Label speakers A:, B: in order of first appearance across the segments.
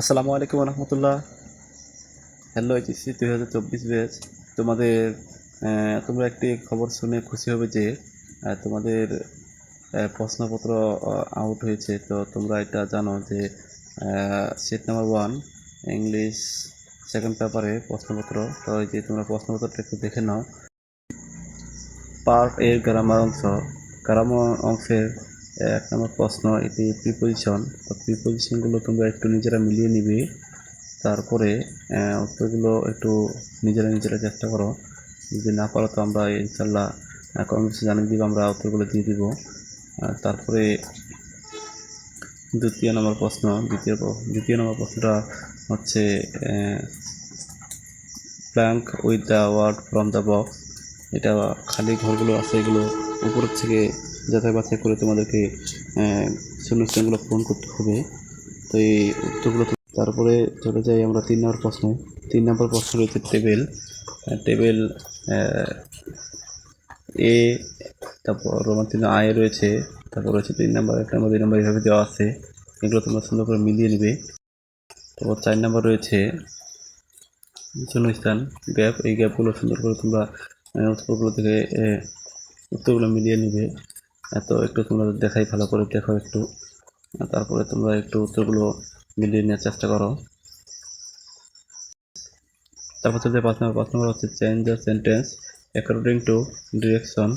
A: আসসালামু আলাইকুম রহমতুল্লাহ। Hello HSC 2024 batch. তোমাদের তোমরা একটি খবর শুনে খুশি হবে যে তোমাদের প্রশ্নপত্র আউট হয়েছে। তো তোমরা এটা জানো যে সেট নাম্বার 1 ইংলিশ সেকেন্ড পেপারে প্রশ্নপত্র। তো এই যে তোমরা প্রশ্নপত্রটা একটু দেখে নাও। পার্ট এর গ্রামার অংশ, গ্রামার অংশের 1 নম্বর প্রশ্ন, এটি প্রিপোজিশন। তো প্রিপোজিশনগুলো তোমরা একটু নিজেরা মিলিয়ে নিবে। তারপরে উত্তরগুলো একটু নিজেরা চেষ্টা করো। যদি না পারো তো আমরা ইনশাল্লাহ কমেন্টসে জানিয়ে দিব, আমরা উত্তরগুলো দিয়ে দিব। তারপরে দ্বিতীয় নম্বর প্রশ্নটা হচ্ছে blank with the word from the box. এটা খালি ঘরগুলো আছে, এগুলো উপর থেকে যাচাই বাছাই করে তোমাদেরকে শূন্যস্থানগুলো পূরণ করতে হবে। তো এই উত্তরগুলো তারপরে চলে যাই আমরা 3 নম্বর প্রশ্নে। 3 নম্বর প্রশ্ন রয়েছে টেবিল এ, তারপর রোমান চিহ্ন আয় রয়েছে, তারপর রয়েছে 3 নম্বর 1 নম্বর 2 নম্বর এভাবে দেওয়া আছে। এগুলো তোমরা সুন্দর করে মিলিয়ে নেবে। তারপর 4 নম্বর রয়েছে শূন্যস্থান গ্যাপ। এই গ্যাপগুলো সুন্দর করে তোমরা উত্তরগুলো মিলিয়ে নেবে। তো একটু তোমরা দেখাই, ভালো করে দেখো একটু। তারপরে তোমরা একটু উত্তরগুলো মিলিয়ে নেওয়ার চেষ্টা করো। তারপর হচ্ছে 5 নম্বর হচ্ছে change the sentence according to direction.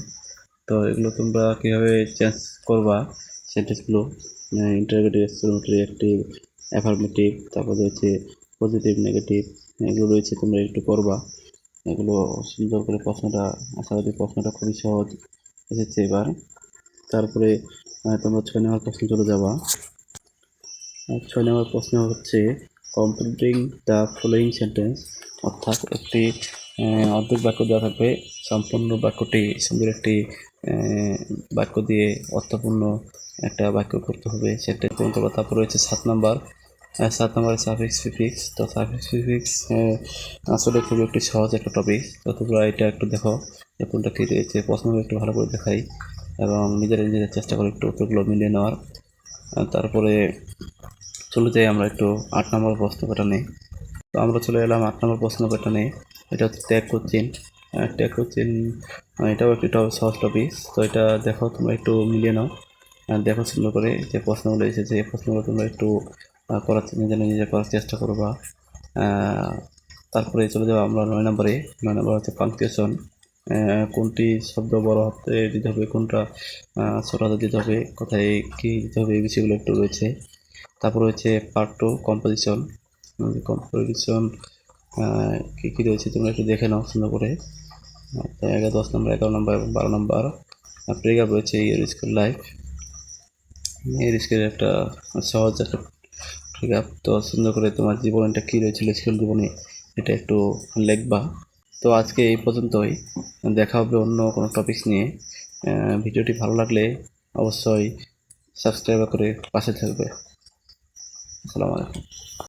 A: তো এগুলো তোমরা কীভাবে চেঞ্জ করবা সেন্টেন্সগুলো, ইন্টারোগেটিভ, এক্সক্লেমেটরি, অ্যাক্টিভ, অ্যাফার্মেটিভ, তারপর রয়েছে পজিটিভ, নেগেটিভ, এগুলো রয়েছে, তোমরা একটু করবা এগুলো সুন্দর করে। আশা করি প্রশ্নটা খুবই সহজ এসেছে এবার। তারপরে তোমরা 6 নম্বর প্রশ্ন চলে যাবা। 6 নম্বর প্রশ্ন হচ্ছে কমপ্লিটিং দ্য ফলোয়িং সেন্টেন্স, অর্থাৎ একটি অর্ধেক বাক্য দেওয়া থাকবে, সম্পূর্ণ বাক্যটি সুন্দর একটি বাক্য দিয়ে অর্থপূর্ণ একটা বাক্য করতে হবে, সেটা পূরণ করবো। তারপর রয়েছে 7 নম্বরে সাফিক্স প্রিফিক্স। তো সাফিক্স প্রিফিক্স আসলে খুবই একটি সহজ একটা টপিক। তো তোমরা এটা একটু দেখো যে কোনটা কী রয়েছে, প্রশ্নগুলো একটু ভালো করে দেখাই এবং নিজেরা চেষ্টা করে একটু উত্তরগুলো মিলিয়ে নেওয়ার। তারপরে চলে যাই আমরা একটু 8 নম্বর প্রশ্ন প্যাটার্নে। তো আমরা চলে এলাম 8 নম্বর প্রশ্ন প্যাটার্নে। এটা হচ্ছে ট্যাগ কোশ্চেন। এটাও একটি সহজ টপিক। তো এটা দেখো, তোমরা একটু মিলিয়ে নাও, দেখো সুন্দর করে যে প্রশ্নগুলো এসেছে, এই প্রশ্নগুলো তোমরা একটু নিজে করার চেষ্টা করবা। তারপরে চলে যাবো আমরা 9 নম্বরে। 9 নম্বর হচ্ছে পাংচুয়েশন। কোনটি শব্দ বড় হাতে দিতে হবে, কোনটা ছোট হাতে দিতে হবে, কোথায় কী দিতে হবে, এই বিষয়গুলো একটু রয়েছে। তারপর হচ্ছে পার্ট 2 কম্পোজিশন। কী রয়েছে তোমরা একটু দেখে নাও সুন্দর করে। 10 নম্বর, 11 নম্বর এবং 12 নম্বর প্রেগাপ রয়েছে ইয়ের স্কুল লাইফ। এর স্কুলের একটা সহজ একটা প্রেগাপ। তো সুন্দর করে তোমার জীবনটা কী রয়েছিল স্কুল জীবনে, এটা একটু লিখবা। তো আজকে এই পর্যন্তই, দেখা হবে অন্য কোনো টপিকস নিয়ে। ভিডিওটি ভালো লাগলে অবশ্যই সাবস্ক্রাইব করে পাশে থাকবে। আসসালামু আলাইকুম।